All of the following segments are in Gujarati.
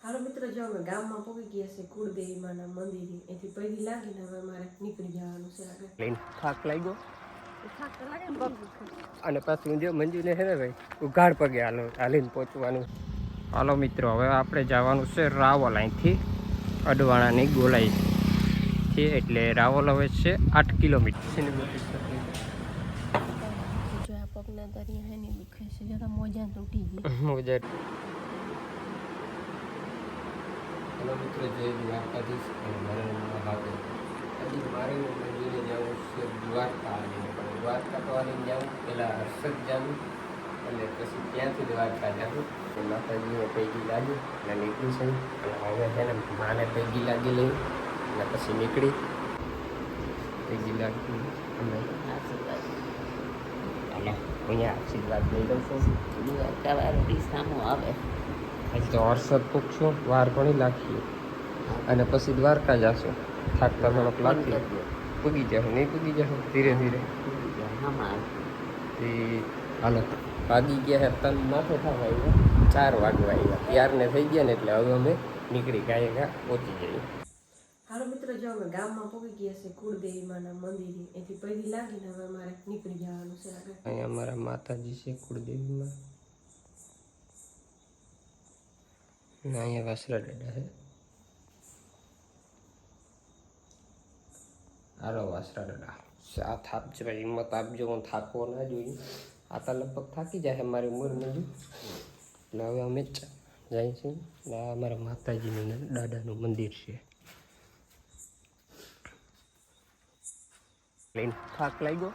હાલો મિત્રો, જો અમે ગામમાં પહોંચી ગયા છે કુળદેવી માના મંદિરે. એથી પૈડી લાગીને હવે અમારે નીકળી જવાનું છે આગળ. થાક લાગ્યો થાક તો લાગે ને, પગ દુખે. અને પાછું જો મંજુને છે ને ભાઈ ઉઘાડ પગે હાલીને પહોંચવાનું. હાલો મિત્રો, હવે આપણે જવાનું છે રાવલ. અહીંથી અડવાણાની ગોલાઈ છે એટલે રાવલ હવે છે 8 કિલોમીટર. જો આ પગના દરિયા હે ને દુખે છે, જરા મોજા તૂટી ગઈ. મોજા. હેલો મિત્રો, જય દ્વારકાધીશ અને મારે મહાદેવ. હજી મારે મંદિરે જવું છે દ્વારકા. દ્વારકા તો આવીને જાઉં પહેલાં હર્ષદ જાઉં અને પછી ત્યાંથી દ્વારકા જાઉં. માતાજીને પૈકી લાગી અને નીકળી છું. અને હવે છે ને માને પૈકી લાગી લઈ અને પછી નીકળી પૈકી લાગી અને આશીર્વાદ અહીંયા આશીર્વાદ લઈ લઉં છું. દ્વારકાવાળો સામો આવે. હજી તો હર્ષદ પૂછશું, વાર ઘણી લાગીએ અને પછી દ્વારકા જશું. થાકતા થોડોક લાગશે, પૂગી જશું નહીં પૂગી જશું ધીરે ધીરે. હાલો, વાગી ગયા હે તન માથે થવા આવ્યા 4 વાગવા આવ્યા. ત્યારને થઈ ગયા ને એટલે હવે અમે નીકળી ગયા પહોંચી જઈએ. હાલો મિત્રો, જો અમે ગામમાં પહોંચી ગયા છે કુળદેવી માના મંદિરે. એથી પૈડી લાગીને હવે અમારે નીકળી જવાનું છે આગળ. અહીંયા અમારા માતાજી છે કુળદેવીમાં. અહીંયા વાસરા દાદા છે. હાલો વાસરા દાદા, સાથ આપજો ભાઈ, હિંમત આપજો. હું થાકવો ના જોઈએ. આ તો લગભગ થાકી જાય મારી ઉંમર મંજુ. એટલે હવે અમે જ જાય છે. આ અમારા માતાજીનું દાદાનું મંદિર છે. થાક લાગ્યો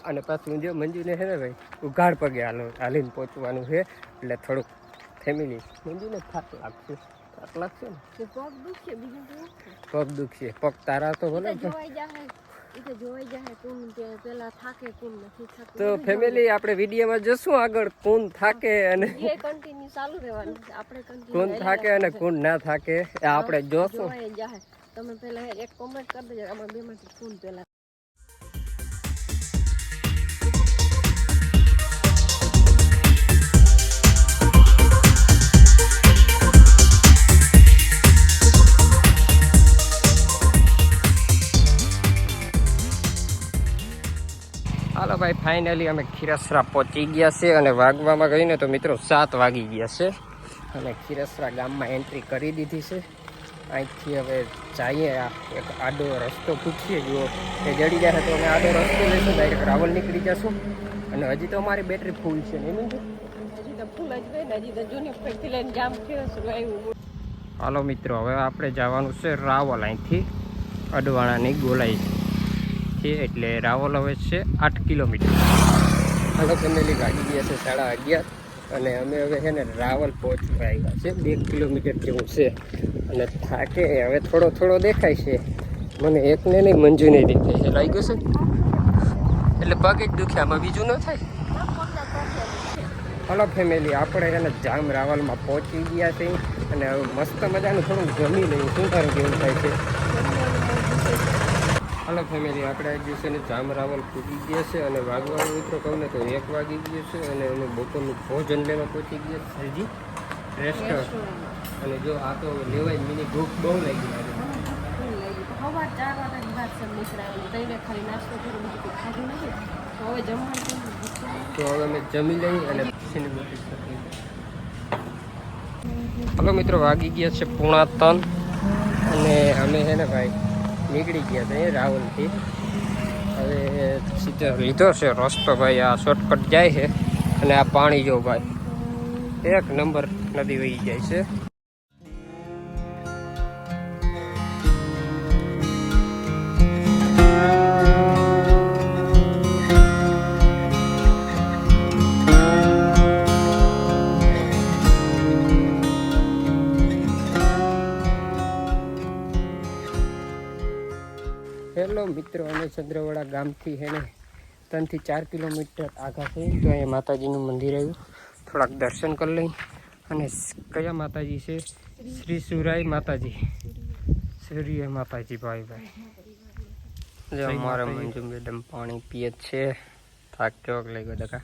અને પાછું જો મંજુને છે ને ભાઈ ઉઘાડ પગે હાલીને પહોંચવાનું છે એટલે થોડુંક ફેમિલી મંજુને થાક લાગશે. થાક લાગશે ને, પગ દુખશે, બીજું તો પગ દુખશે. પગ તારા તો ભલે તો ફેમિલી આપણે વિડીયોમાં જોશું આગળ કોણ થાકે અને કોણ થાકે અને કોણ ના થાકે આપણે જોશું. તમે પહેલા એક કોમેન્ટ કરી દેજો, આમાં બેમાંથી કોણ પહેલા. હાલો ભાઈ, ફાઇનલી અમે ખીરસરા પહોંચી ગયા છે અને વાગવામાં ગઈને તો મિત્રો 7 વાગી ગયા છે અને ખીરસરા ગામમાં એન્ટ્રી કરી દીધી છે. અહીંથી હવે જઈએ, એક આડો રસ્તો પૂછીએ. જો એ જડી જાય તો અમે આડો રસ્તો લઈશું, ડાયરેક્ટ રાવલ નીકળી જશું. અને હજી તો અમારી બેટરી ફૂલ છે નહીં મંજુ? હજી તો ફૂલ જ હોય ને, હજી તો જૂની ફેરથી લઈને જામ ખીરસરું આવ્યું. હાલો મિત્રો, હવે આપણે જવાનું છે રાવલ. અહીંથી અડવાણાની ગોલાઈ છે એટલે રાવલ હવે છે 8 કિલોમીટર. હાલો ફેમિલી, વાગી ગયા છે 11:30 અને અમે હવે છે ને રાવલ પહોંચવા આવ્યા છે. 2 કિલોમીટર જેવું છે અને થાકે હવે થોડો થોડો દેખાય છે મને, એકને નહીં મંજુને દેખાય છે. લાગ્યું છે એટલે પગ જ દુખે, આમાં બીજું ન થાય. હાલો ફેમિલી, આપણે છે ને જામ રાવલમાં પહોંચી ગયા છે અને હવે મસ્ત મજાનું થોડુંક જમી લઈએ. શું તારું કેવું થાય છે? હાલો ફેમિલી, આપણે આ દિવસે જામ રાવલ પૂજી ગયા છે અને વાગવાનું મિત્રો કહું ને તો 1 વાગી ગયો છે અને અમે બપોરનું ભોજન લેવા પહોંચી ગયા છે હજી રેસ્ટોરન્ટ. અને જો આ તો લેવાય મિની ભૂખ બહુ લાગી લાગે. તો હવે અમે જમી લઈ અને હાલો મિત્રો, વાગી ગયા છે 2:45 અને અમે છે ને ભાઈ નીકળી ગયા હતા રાવલથી. હવે સીધો લીધો છે રસ્તો ભાઈ, આ શોર્ટકટ જાય છે અને આ પાણી જો ભાઈ 1 નંબર નદી વહી જાય છે. હેલો મિત્રો, અમે ચંદ્રવાડા ગામથી છે ને 3 થી 4 કિલોમીટર આગળ છે. તો અહીંયા માતાજીનું મંદિર આવ્યું, થોડાક દર્શન કરી લઈ. અને કયા માતાજી છે? શ્રી સુરાય માતાજી, સૂર્ય માતાજી. ભાઈ જો અમારા મંજુ મેડમ પાણી પીએ છે. થાક કેવો લાગ્યો દકા?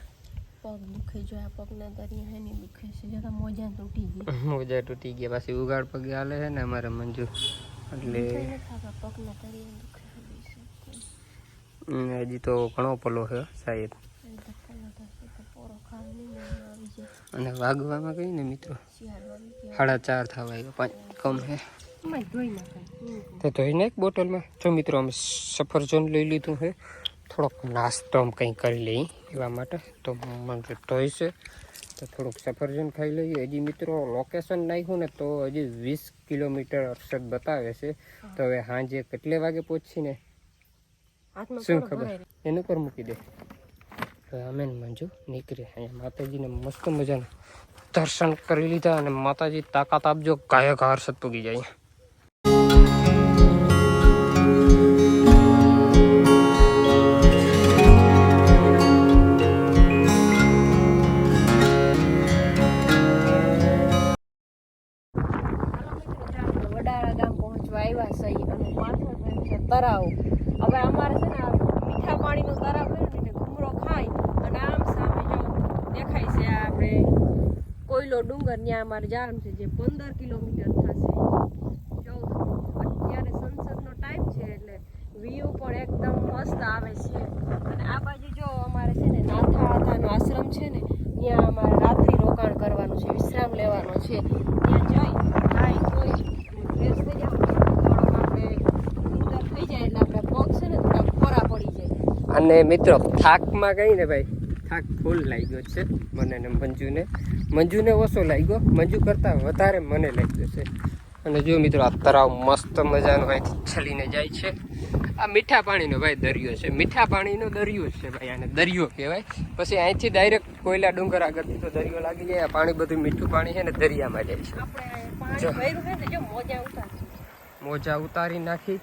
પગ દુખે જો આ પગના દરિયા હે ને દુખે છે જરા મોજા તૂટી ગઈ મોજા તૂટી ગયા પાછી ઉગાડ પગે હાલે છે ને અમારે મંજુ એટલે પગના દરિયા દુખે હજી તો ઘણો પલો છે સાહેબ અને વાગવામાં કઈ ને મિત્રો 4:30 થવા આવ્યો 5 કમ હે તો ધોઈને એક બોટલમાં જો મિત્રો અમે સફરજન લઈ લીધું છે થોડોક નાસ્તો આમ કંઈ કરી લઈએ એવા માટે તો મને ધોઈ છે તો થોડુંક સફરજન ખાઈ લઈએ હજી મિત્રો લોકેશન નાખ્યું ને તો હજી 20 કિલોમીટર અરસદ બતાવે છે તો હવે સાંજે કેટલે વાગે પહોંચીને શું ખબર એનું પર મૂકી દે હવે અમે મંજુ નીકળીએ અહીંયા માતાજીને મસ્ત મજાના દર્શન કરી લીધા અને માતાજી તાકાત આપજો ગાયક હર્ષદ પૂગી જાય વડાળા ગામ પહોંચવા આવ્યા સહી અને પાછળ છે તરાવ હવે અમારે છે ને આ મીઠા પાણીનો તરાવ છે ને ઘૂમરો ખાય અને આમ સામે જો દેખાય છે આ આપણે કોયલો ડુંગર ત્યાં અમારે જવાનું છે જે 15 કિલોમીટર થશે જો અત્યારે સનસેટનો ટાઈમ છે એટલે વ્યૂ પણ એકદમ મસ્ત આવે છે અને આ બાજુ જો અમારે છે ને નાથાનો આશ્રમ છે ને ત્યાં અમારે રાત્રિ રોકાણ કરવાનું છે વિશ્રામ લેવાનો છે ત્યાં જઈ નાઈ ધોઈ ફ્રેશ થઈ જાય થોડોક આપણે નીંદર થઈ જાય એટલે આપણા પગ છે ને થોડા કોરા પડી જાય અને મિત્રો થાકમાં કઈ ને ભાઈ થાક ફૂલ લાગ્યો છે મને ને મંજુને ઓછો લાગ્યો મંજુ કરતાં વધારે મને લાગ્યો છે અને જો મિત્રો આ તળાવ મસ્ત મજાનો અહીંથી છલીને જાય છે આ મીઠા પાણીનો ભાઈ દરિયો છે મીઠા પાણીનો દરિયો છે ભાઈ આને દરિયો કહેવાય પછી અહીંથી ડાયરેક્ટ કોયલા ડુંગર આગળથી તો દરિયો લાગી જાય આ પાણી બધું મીઠું પાણી છે ને દરિયામાં જાય છે આપણે પાણી ભર્યું છે ને જો મોજા ઉતારી મોજા ઉતારી નાખી